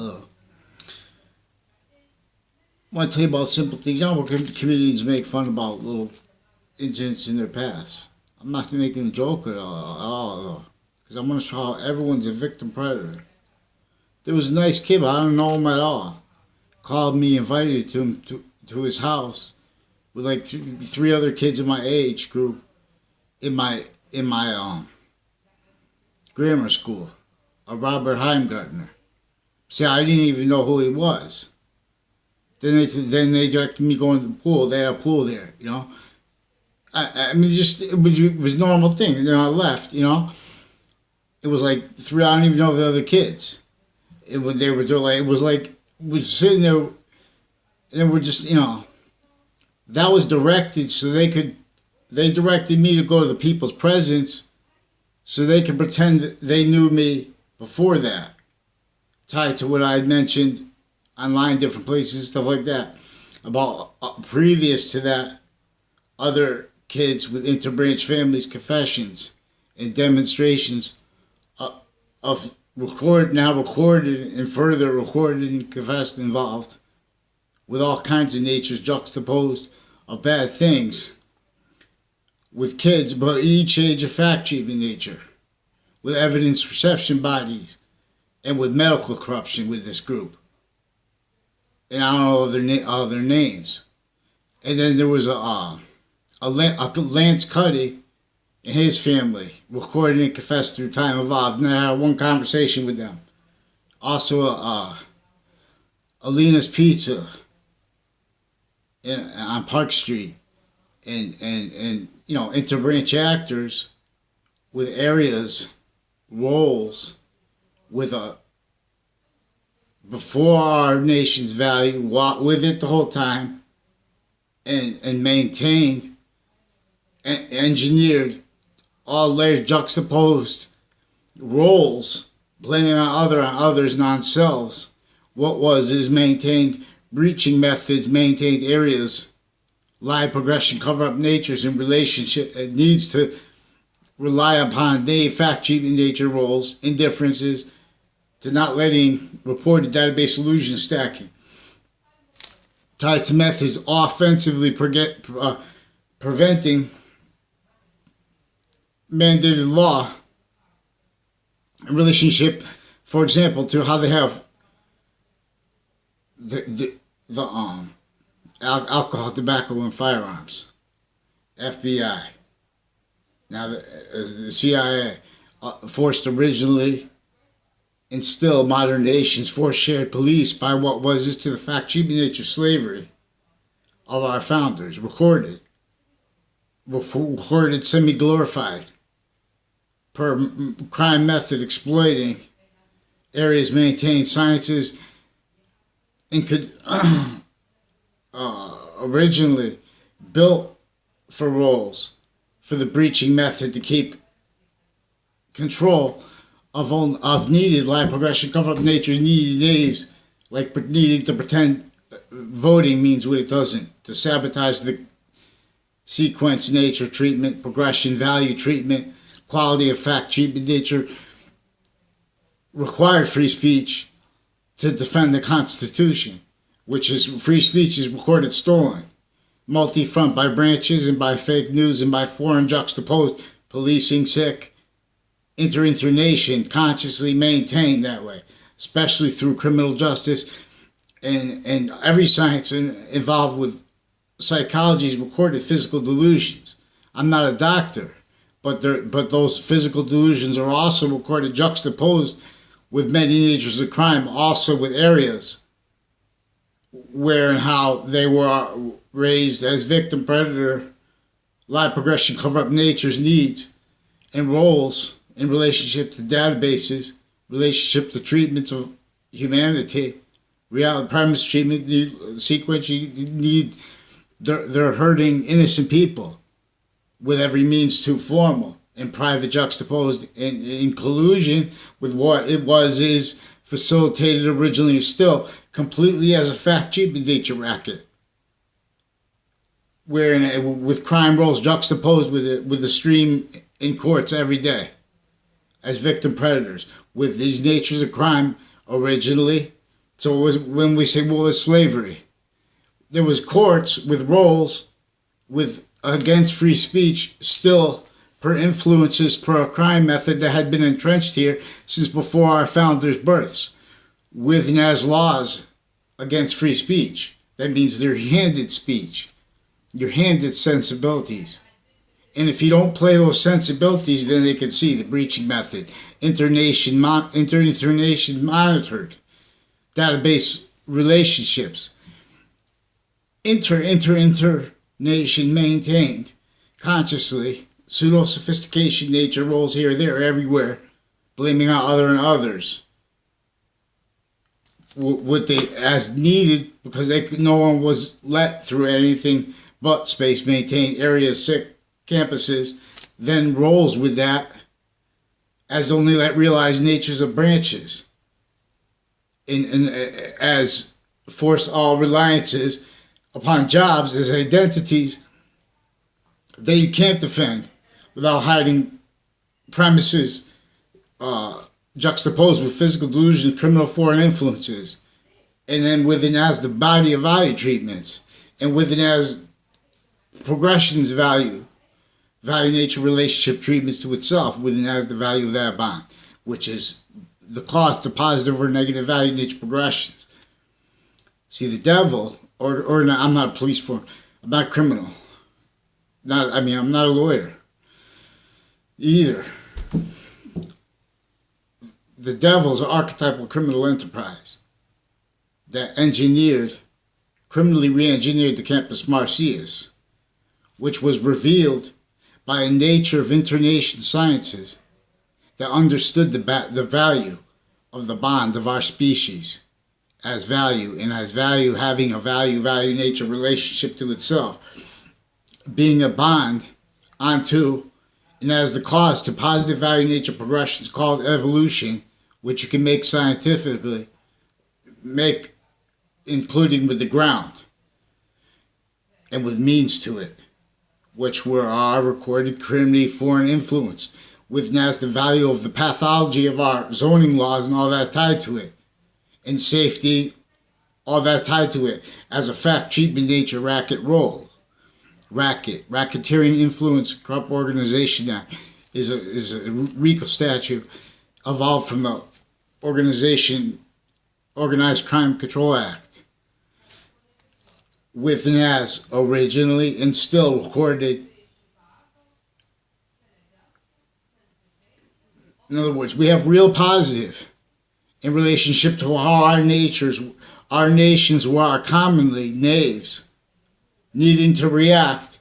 I want to tell you about simple things. You know, where comedians make fun about little incidents in their past. I'm not making a joke at all, because I want to show how everyone's a victim predator. There was a nice kid, but I don't know him at all. Called me, invited him to his house with like three other kids in my age group in my grammar school, a Robert Heimgartner. See, I didn't even know who he was. Then they directed me going to the pool. They had a pool there, you know. I mean, just it was a normal thing. And then I left, you know. It was like three. I don't even know the other kids. It was sitting there, and then we're just, you know. That was directed so they directed me to go to the people's presence, so they could pretend that they knew me before that. Tied to what I had mentioned online, different places, stuff like that, about previous to that, other kids with interbranch families, confessions and demonstrations of recorded and further recorded and confessed involved with all kinds of natures juxtaposed of bad things with kids, but each age of fact-cheating nature, with evidence reception bodies, and with medical corruption with this group. And I don't know all their names. And then there was a Lance Cuddy and his family recorded and confessed through time evolved. And I had one conversation with them. Also, Alina's Pizza on Park Street, and you know, interbranch actors with areas, roles, with a before our nation's value, walked with it the whole time, and maintained and engineered all layered juxtaposed roles, blaming on others, non-selves. What is maintained breaching methods, maintained areas, lie, progression, cover-up natures in relationship. It needs to rely upon fact-cheating nature roles, indifferences, to not letting reported database illusion stacking. Tied to methods offensively preventing mandated law in relationship, for example, to how they have the alcohol, tobacco, and firearms. FBI. Now the CIA forced originally instill modern nations, forced shared police by what was this to the fact-cheating nature slavery of our founders, recorded semi-glorified, per crime method exploiting areas maintained, sciences, and could originally built for roles for the breaching method to keep control of needed lie, progression, cover-up natures, needed names, like needing to pretend voting means what it doesn't, to sabotage the sequence, nature, treatment, progression, value, treatment, quality of fact, treatment, nature, required free speech to defend the Constitution, which is free speech is recorded stolen, multi-front by branches and by fake news and by foreign juxtaposed, policing sick, internation consciously maintained that way, especially through criminal justice and every science involved with psychology's recorded physical delusions. I'm not a doctor, but those physical delusions are also recorded juxtaposed with many natures of crime, also with areas where and how they were raised as victim, predator, lie, progression, cover-up natures, needs, and roles in relationship to databases, relationship to treatments of humanity, reality, premise treatment, sequence, you need, they're hurting innocent people with every means too formal and private juxtaposed in collusion with what it is facilitated originally and still completely as a fact-cheating nature racket. With crime roles juxtaposed with the stream in courts every day as victim predators, with these natures of crime originally So it was, when we say what was slavery, there was courts with roles with against free speech still per influences per crime method that had been entrenched here since before our founders' births, with and as laws against free speech. That means they're handed speech. You're handed sensibilities. And if you don't play those sensibilities, then they can see the breaching method, internation monitored, database relationships, internation maintained, consciously, pseudo-sophistication nature roles here, there, everywhere, blaming on other and others. What they, as needed, because no one was let through anything but space maintained areas, sick campuses, then rolls with that as only let realize natures of branches, and as force all reliances upon jobs as identities that you can't defend without hiding premises juxtaposed with physical delusion, criminal foreign influences, and then within as the body of value treatments, and within as progressions value nature relationship treatments to itself, within as the value of that bond, which is the cost to positive or negative value nature progressions. See, the devil, or not, I'm not a police force, I'm not a criminal. I'm not a lawyer either. The devil's an archetypal criminal enterprise that criminally re-engineered the Campus Marcius, which was revealed by a nature of internation sciences that understood the value of the bond of our species as value, and as value having a value nature relationship to itself, being a bond onto and as the cause to positive value nature progressions called evolution, which you can make scientifically, including with the ground and with means to it, which were our recorded criminally foreign influence, with as the value of the pathology of our zoning laws and all that tied to it, and safety, all that tied to it, as a fact treatment nature racket role. Racketeering Influence Corrupt Organization Act is a RICO statute evolved from the Organized Crime Control Act, with and as originally and still recorded. In other words, we have real positive in relationship to how our nations were commonly knaves, needing to react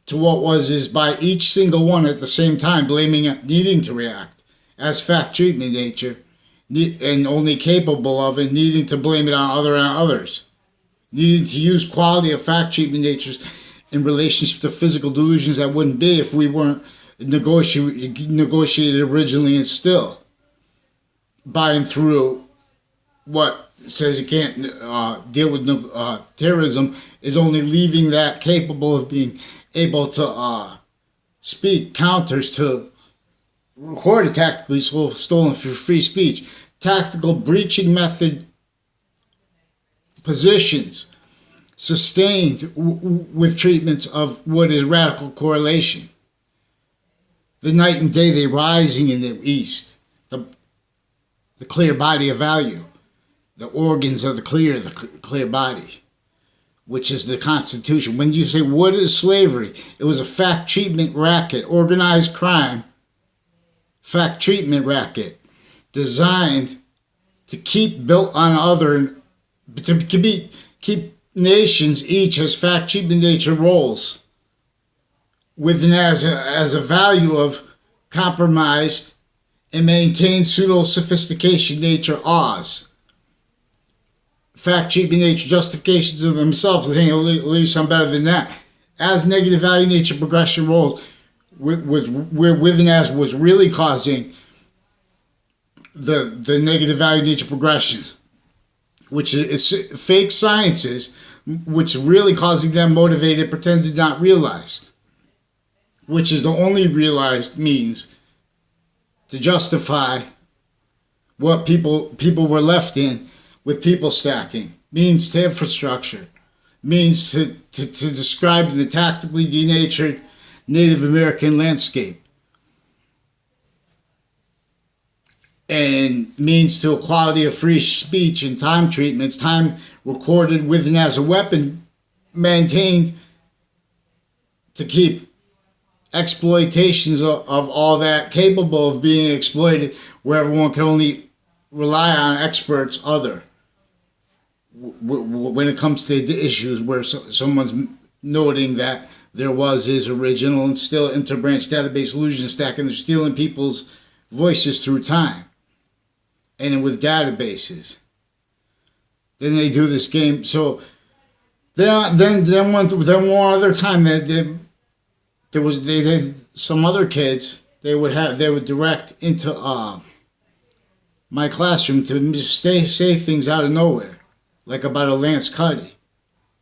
to what is by each single one at the same time, needing to react as fact treatment nature, and only capable of it, needing to blame it on others, needing to use quality of fact treatment natures in relationship to physical delusions that wouldn't be if we weren't negotiated originally and still, by and through what says you can't deal with terrorism, is only leaving that capable of being able to speak counters to recorded tactically stolen for free speech, tactical breaching method positions sustained with treatments of what is radical correlation. The night and day they rising in the east, the clear body of value, the organs of the clear body, which is the Constitution. When you say, what is slavery? It was a fact treatment racket, organized crime, fact treatment racket, designed to keep built on to keep nations each as fact treatment nature roles, with and as a value of compromised and maintained pseudo-sophistication nature awes. Fact treatment nature justifications of themselves, saying at least I'm better than that. As negative value nature progression roles, where with and as was really causing the negative value nature progressions, which is fake sciences, which really causing them motivated, pretended not realized, which is the only realized means to justify what people were left in, with people stacking, means to infrastructure, means to describe the tactically denatured Native American landscape, and means to equality of free speech and time treatments, time recorded with and as a weapon maintained to keep exploitations of all that capable of being exploited, where everyone can only rely on experts other when it comes to the issues where someone's noting that is original and still interbranch database illusion stack, and they're stealing people's voices through time and with databases. Then they do this game. So then one other time they had some other kids they would direct into my classroom to just say things out of nowhere, like about a Lance Cuddy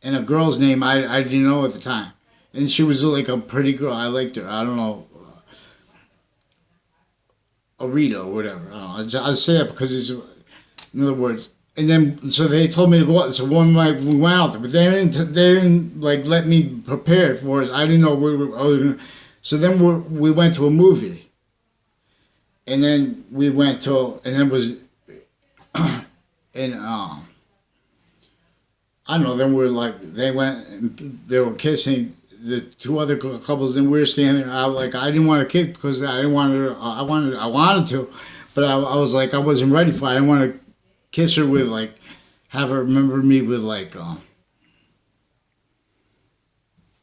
and a girl's name I didn't know at the time, and she was like a pretty girl. I liked her. I don't know, Arita or whatever. I don't know. I'll say that because it's, in other words. And then, so they told me to go out. So one night we went out there, but they didn't like let me prepare for it. I didn't know where we were. So then we went to a movie. And then we went to, and it was, and I don't know, then we were like, they went, and they were kissing the two other couples, and we were standing there. I was like, I didn't want to kiss because I didn't want to, I wanted to, but I was like, I wasn't ready for it. I didn't want to kiss her with, like, have her remember me with, like,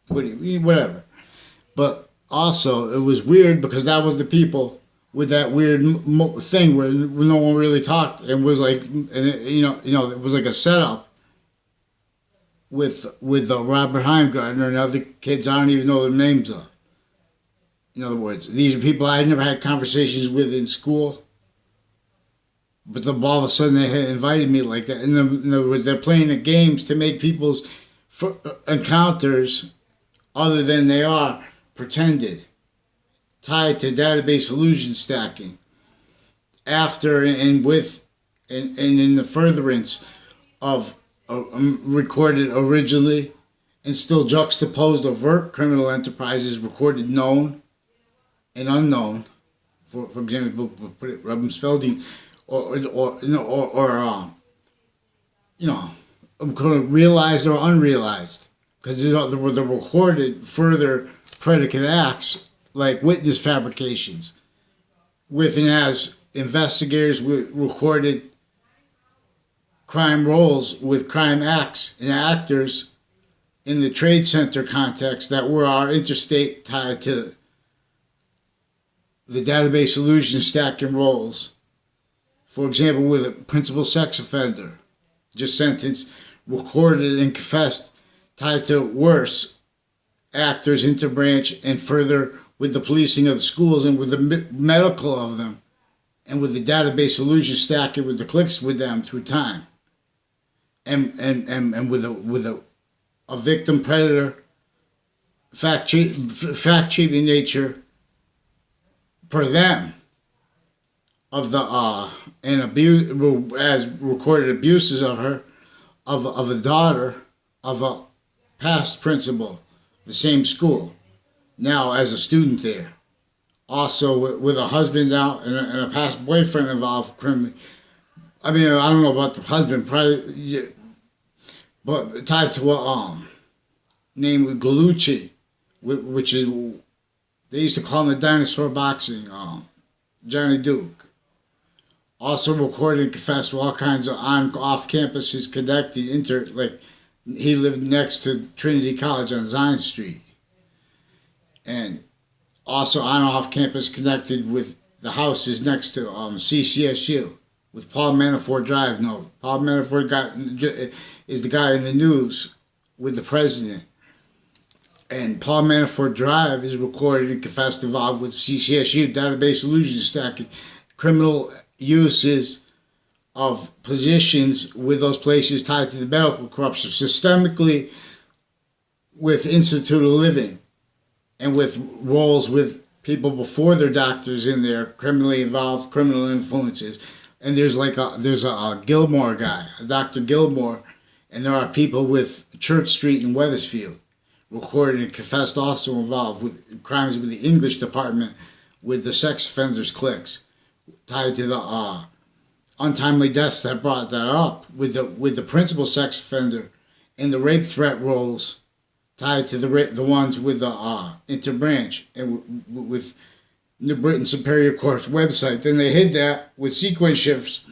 whatever. But also, it was weird because that was the people with that weird thing where no one really talked, and was like, and it was like a setup with Robert Heimgartner and other kids I don't even know their names of. In other words, these are people I had never had conversations with in school. But all of a sudden they had invited me like that. In other words, they're playing the games to make people's encounters other than they are pretended, tied to database illusion stacking. After and with and in the furtherance of recorded originally and still juxtaposed overt criminal enterprises recorded known and unknown. For example, put it Wethersfield. Or realized or unrealized, because there were the recorded further predicate acts like witness fabrications, with and as investigators with recorded crime roles with crime acts and actors in the trade center context that were our interstate tied to the database illusion stacking roles. For example, with a principal sex offender, just sentenced, recorded and confessed, tied to worse actors, interbranch, and further with the policing of the schools and with the medical of them, and with the database illusion stacking with the clicks with them through time, and with a victim predator fact cheating nature per them. Of the and abuse as recorded abuses of her, of a daughter of a past principal, the same school, now as a student there, also with a husband now and a past boyfriend involved criminally. I mean, I don't know about the husband, probably, but tied to a name with Galucci, which is they used to call him the dinosaur boxing, Johnny Duke. Also recorded and confessed to all kinds of off campuses connected like he lived next to Trinity College on Zion Street. And also on off campus connected with the houses next to CCSU with Paul Manafort Drive. No, Paul Manafort is the guy in the news with the president. And Paul Manafort Drive is recorded and confessed involved with CCSU, database illusion stacking, criminal uses of positions with those places tied to the medical corruption, systemically with Institute of Living, and with roles with people before their doctors in there, criminally involved, criminal influences, And there's a Gilmore guy, a Dr. Gilmore, and there are people with Church Street in Wethersfield, recorded and confessed, also involved with crimes with the English department, with the sex offenders cliques, tied to the untimely deaths that brought that up, with the principal sex offender, and the rape threat rolls, tied to the ones with the interbranch and with New Britain Superior Court's website. Then they hid that with sequence shifts,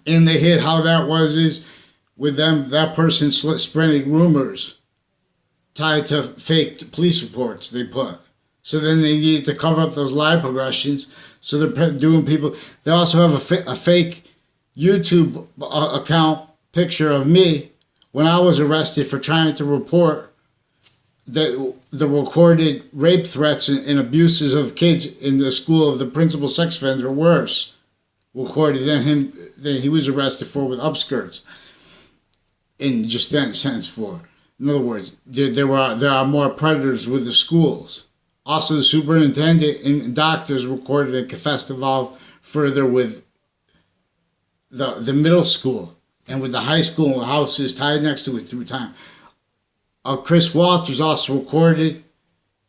and they hid how that is with them, that person spreading rumors tied to fake police reports they put. So then they needed to cover up those lie progressions. So they're doing people. They also have a fake YouTube account picture of me when I was arrested for trying to report the recorded rape threats and abuses of kids in the school of the principal sex offender, worse, recorded than he was arrested for with upskirts, and just then sentenced for. In other words, there are more predators with the schools. Also, the superintendent and doctors recorded and confessed involved further with the middle school and with the high school houses tied next to it through time. Chris Walters also recorded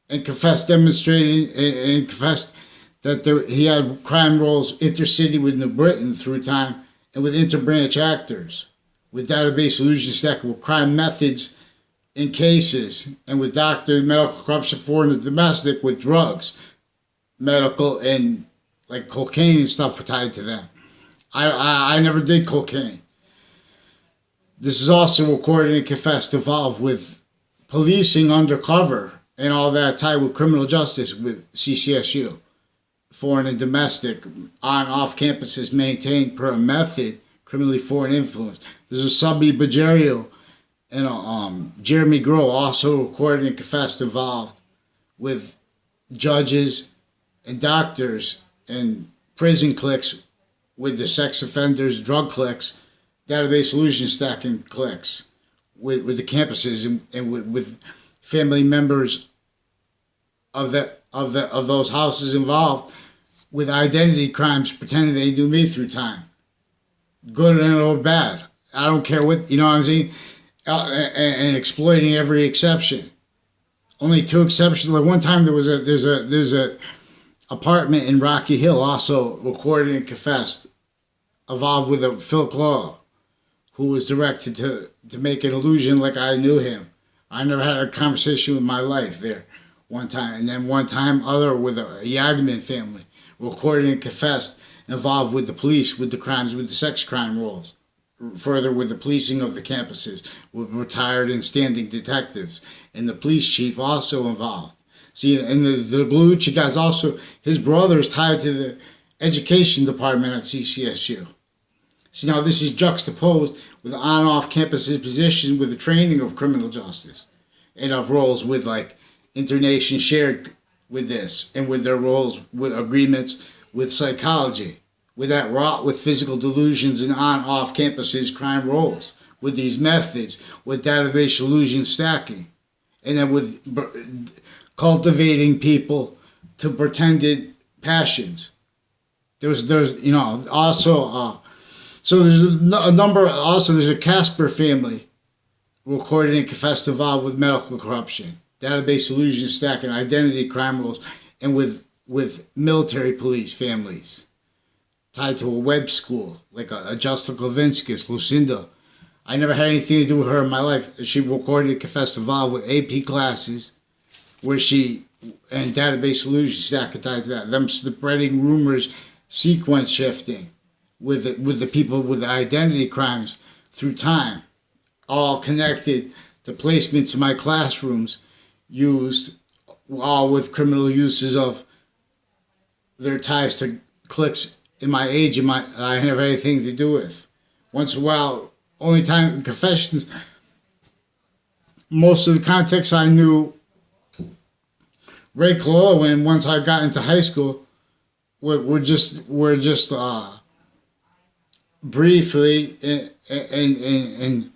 and confessed, demonstrating and confessed that he had crime rolls intercity with New Britain through time and with interbranch actors, with database illusion stack with crime methods in cases, and with medical corruption, foreign and domestic, with drugs, medical, and like cocaine and stuff were tied to them. I never did cocaine. This is also recorded and confessed involved with policing undercover and all that tied with criminal justice with CCSU. Foreign and domestic, on off campuses maintained per a method, criminally foreign influence. There's a Subby Bajario and Jeremy Groh also recorded and confessed involved with judges and doctors and prison cliques with the sex offenders, drug cliques, database illusion stacking cliques with the campuses and with family members of those houses involved with identity crimes, pretending they knew me through time, good or bad. I don't care what, you know what I'm saying, and exploiting every exception. Only two exceptions. Like one time there's a apartment in Rocky Hill also recorded and confessed involved with a Phil Claw, who was directed to make an illusion like I knew him. I never had a conversation with my life there one time. And then one time other with a Yagman family, recorded and confessed, involved with the police, with the crimes, with the sex crime rolls. Further with the policing of the campuses, with retired and standing detectives. And the police chief also involved. See, and the Galucci guy's also, his brother is tied to the education department at CCSU. See, now this is juxtaposed with on-off campuses position with the training of criminal justice and of roles with like internation shared with this and with their roles with agreements with psychology, with that rot with physical delusions and on-off campuses crime roles, with these methods, with database illusion stacking, and then with cultivating people to pretended passions. There's you know, also so there's a number, also there's a Casper family recorded and confessed involved with medical corruption, database illusion stacking, identity crime roles, and with military police families tied to a web school, like a Justa Kovinskis, Lucinda. I never had anything to do with her in my life. She recorded and confessed involved with AP classes, where she, and database illusion stacking tied to that. Them spreading rumors, sequence shifting, with the people with the identity crimes through time, all connected to placements in my classrooms, used all with criminal uses of their ties to cliques in my age, I never had anything to do with. Once in a while, only time confessions, most of the context I knew Ray Clough, and once I got into high school, were just briefly and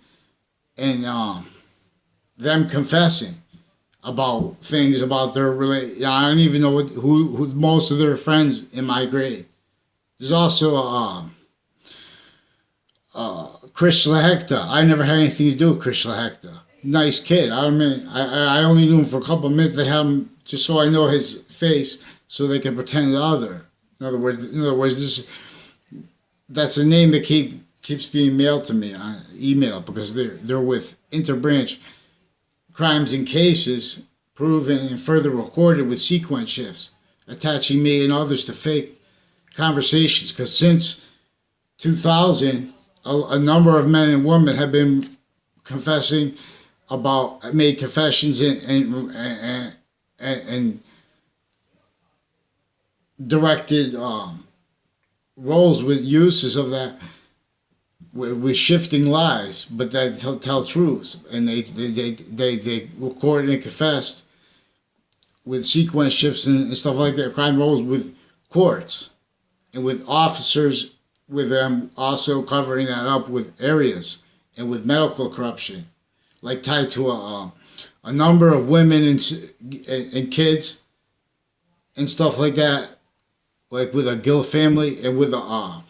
them confessing about things about their I don't even know who most of their friends in my grade. There's also Chris Lahecta. I never had anything to do with Chris Lahecta. Nice kid. I mean, I only knew him for a couple of minutes. They had him just so I know his face, so they could pretend the other. In other words, that's a name that keeps being mailed to me on email, because they're with interbranch crimes and cases proven and further recorded with sequence shifts, attaching me and others to fake conversations. Because since 2000, a number of men and women have been made confessions and directed roles with uses of that, with shifting lies, but they tell truths, and they recorded and confessed with sequence shifts and stuff like that, crime roles with courts and with officers, with them also covering that up with areas and with medical corruption, like tied to a number of women and kids and stuff like that, like with a Gill family and with a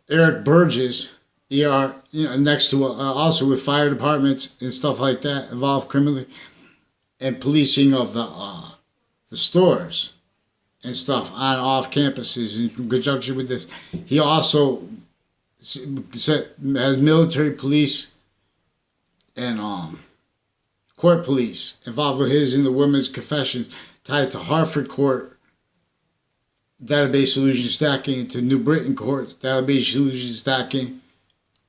Eric Burgess, next to also with fire departments and stuff like that involved criminally, and policing of the stores and stuff on off campuses in conjunction with this. He also has military police and court police involved with his and the women's confessions, tied to Hartford Court database solution stacking, to New Britain Court database solution stacking,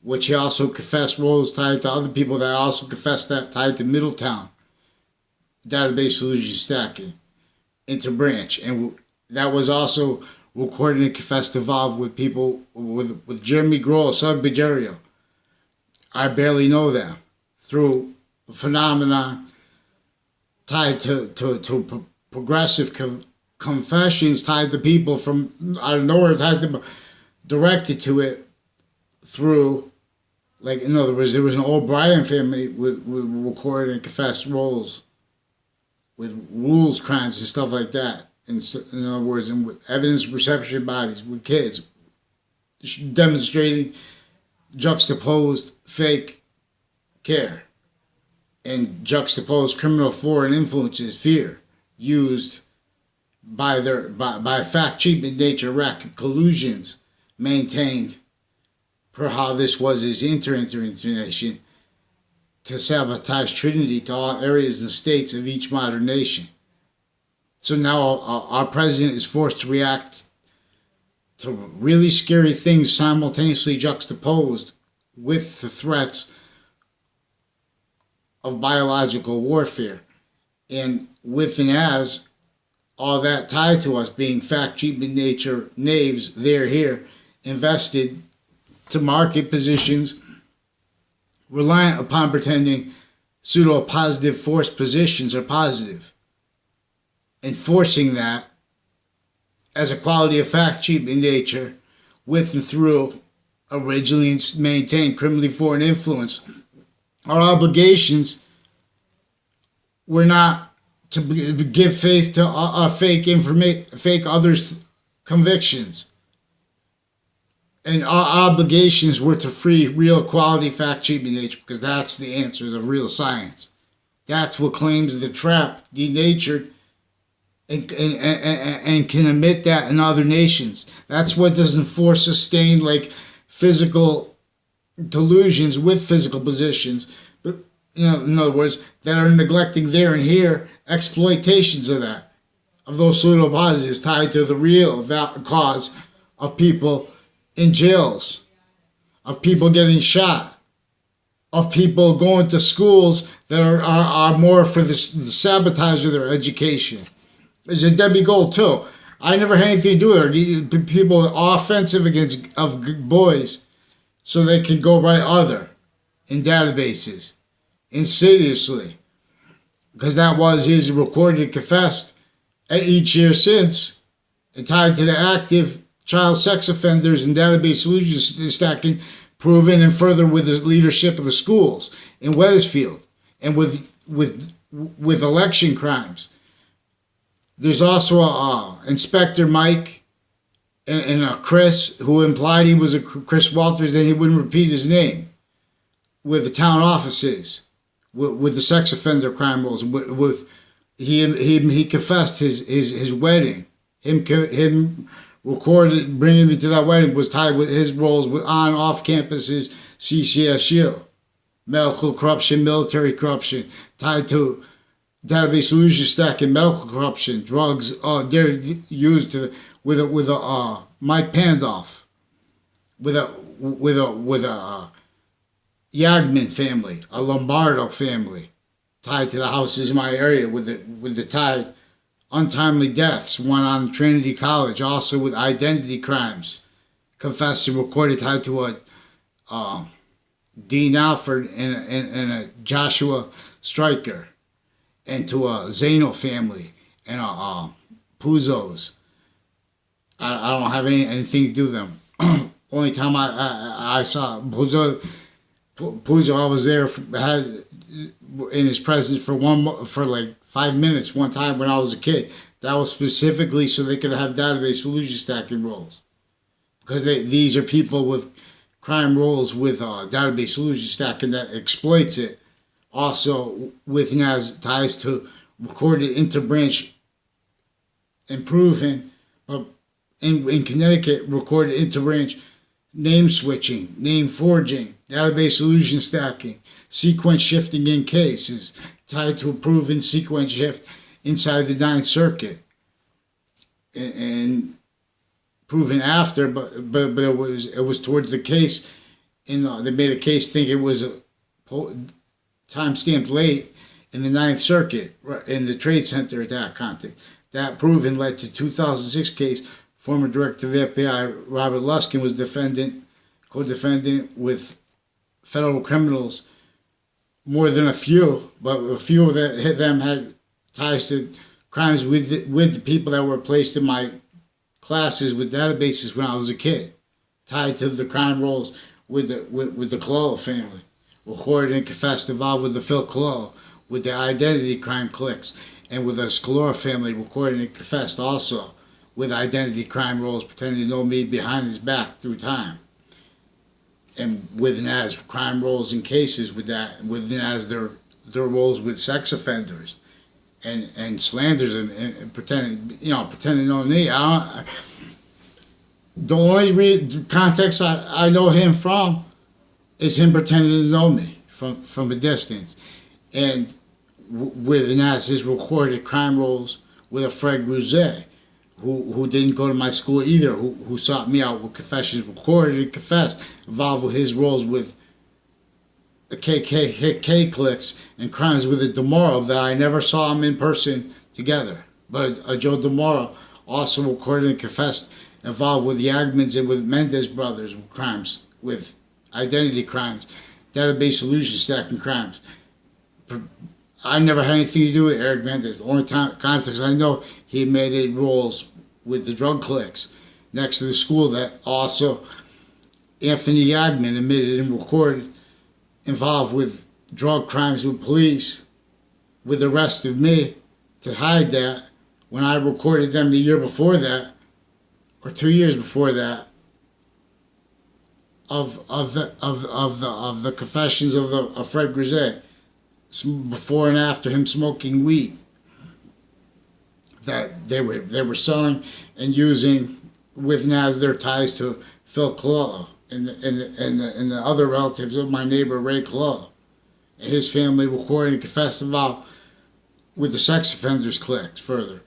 which he also confessed roles tied to other people that also confessed that, tied to Middletown database solution stacking, interbranch, and that was also recorded and confessed involved with people with Jeremy Grohl, Sub-Bajario. I barely know them through a phenomenon tied to progressive confessions, tied to people from out of nowhere, directed to it through, like, in other words, there was an O'Brien family with recorded and confessed roles with rules crimes and stuff like that. In other words, and with evidence reception bodies, with kids, demonstrating juxtaposed fake care and juxtaposed criminal foreign influences, fear, used by fact cheap in nature collusions maintained per how this was his internation to sabotage Trinity to all areas and states of each modern nation. So now our president is forced to react to really scary things simultaneously juxtaposed with the threats of biological warfare, and with and as all that tied to us being fact cheap in nature knaves, they're here, invested to market positions, reliant upon pretending pseudo-positive forced positions are positive, enforcing that as a quality of fact cheap in nature with and through originally maintained criminally foreign influence. Our obligations were not to give faith to fake others' convictions. And our obligations were to free real quality fact cheap in nature, because that's the answers of real science. That's what claims the trap denatured and can admit that in other nations. That's what doesn't force sustain like physical delusions with physical positions, but in other words, that are neglecting there and here exploitations of that, of those pseudo positives tied to the real cause of people in jails, of people getting shot, of people going to schools that are more for the sabotage of their education. There's a Debbie Gold too. I never had anything to do with her. People offensive of boys so they can go right other in databases insidiously, because that was his recorded confessed each year since, and tied to the active child sex offenders and database solutions stacking, proven and further with the leadership of the schools in Wethersfield, and with election crimes. There's also Inspector Mike and a Chris who implied he was a Chris Walters, then he wouldn't repeat his name with the town offices, with the sex offender crime rules. With he confessed his wedding. Him recorded bringing me to that wedding was tied with his roles with on off campuses CCSU, medical corruption, military corruption, tied to database solution stack and medical corruption, drugs. They're used to with a Mike Pandoff, with a Yagman family, a Lombardo family, tied to the houses in my area with the tied untimely deaths. One on Trinity College, also with identity crimes, confessed and recorded, tied to a Dean Alford and a Joshua Stryker, and to a Zano family and a Puzos. I don't have anything to do with them. Only time I saw Puzo, I was there had in his presence for like 5 minutes one time when I was a kid. That was specifically so they could have database solution stacking roles, because these are people with crime roles with database solution stacking that exploits it. Also with NAS ties to recorded interbranch improving. In Connecticut, recorded interbranch name switching, name forging, database solution stacking, sequence shifting in cases, tied to a proven sequence shift inside the Ninth Circuit, and proven after, but it was towards the case. They made a case think it was time stamped late in the Ninth Circuit in the Trade Center attack context. That proven led to 2006 case. Former director of the FBI, Robert Luskin, was co-defendant with federal criminals. More than a few, but a few of them had ties to crimes with the people that were placed in my classes with databases when I was a kid, tied to the crime roles with the Collo family, recorded and confessed involved with the Phil Collo, with the identity crime clicks, and with the Scalora family, recorded and confessed also with identity crime roles, pretending to know me behind his back through time. And with NAS crime roles and cases with that, with NAS their roles with sex offenders and slanders and pretending to know me. The only context I know him from is him pretending to know me from a distance. And with NAS his recorded crime roles with a Fred Grouzet, who didn't go to my school either, who sought me out with confessions recorded and confessed, involved with his roles with the KKK clicks and crimes with a DeMoro that I never saw him in person together. But a Joe DeMoro also recorded and confessed, involved with the Yagmans and with Mendez brothers with crimes, with identity crimes, database solution stacking crimes. I never had anything to do with Eric Mendez. The only context I know, he made roles with the drug clicks next to the school that also Anthony Yagman admitted and recorded, involved with drug crimes with police, with the rest of me, to hide that when I recorded them the year before that, or 2 years before that, of the confessions of Fred Grouzet, before and after him smoking weed, that they were selling and using with NAS their ties to Phil Collo and the other relatives of my neighbor Ray Collo and his family, recording and confessed involved with the sex offenders cliques. Further,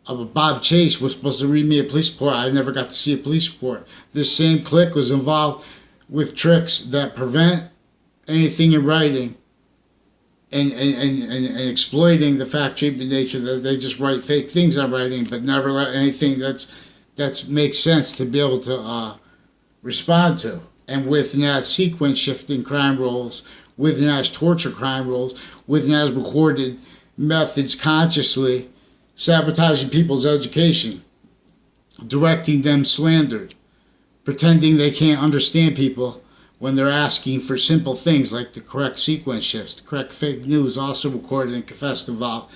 Bob Chase was supposed to read me a police report. I never got to see a police report. This same clique was involved with tricks that prevent anything in writing. And exploiting the fact-shaping nature that they just write fake things on writing, but never let anything that makes sense to be able to respond to. And with NAS sequence shifting crime roles, with NAS torture crime roles, with NAS recorded methods consciously sabotaging people's education, directing them slandered, pretending they can't understand people when they're asking for simple things like the correct sequence shifts, the correct fake news, also recorded and confessed involved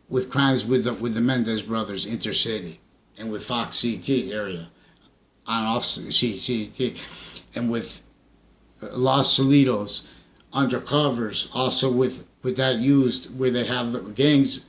with crimes with the Mendez brothers, Intercity, and with Fox CT area, on off CCT, and with Los Solitos undercovers, also with that used where they have the gangs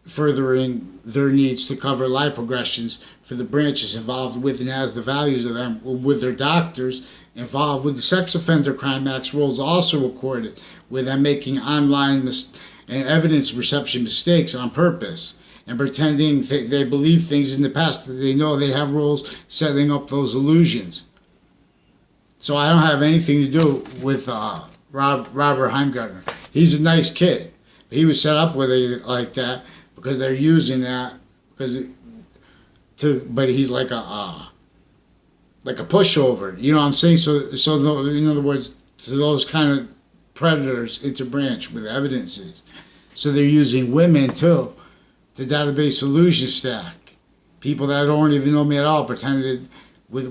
furthering their needs to cover life progressions for the branches involved with and as the values of them, with their doctors involved with the sex offender crime acts roles also recorded, with them making online and evidence reception mistakes on purpose and pretending they believe things in the past that they know they have roles setting up those illusions. So I don't have anything to do with Robert Heimgartner. He's a nice kid. He was set up with it like that because they're using that but he's like a pushover. You know what I'm saying? So in other words, to those kind of predators interbranch with evidences. So they're using women too, the database illusion stack. People that don't even know me at all pretended with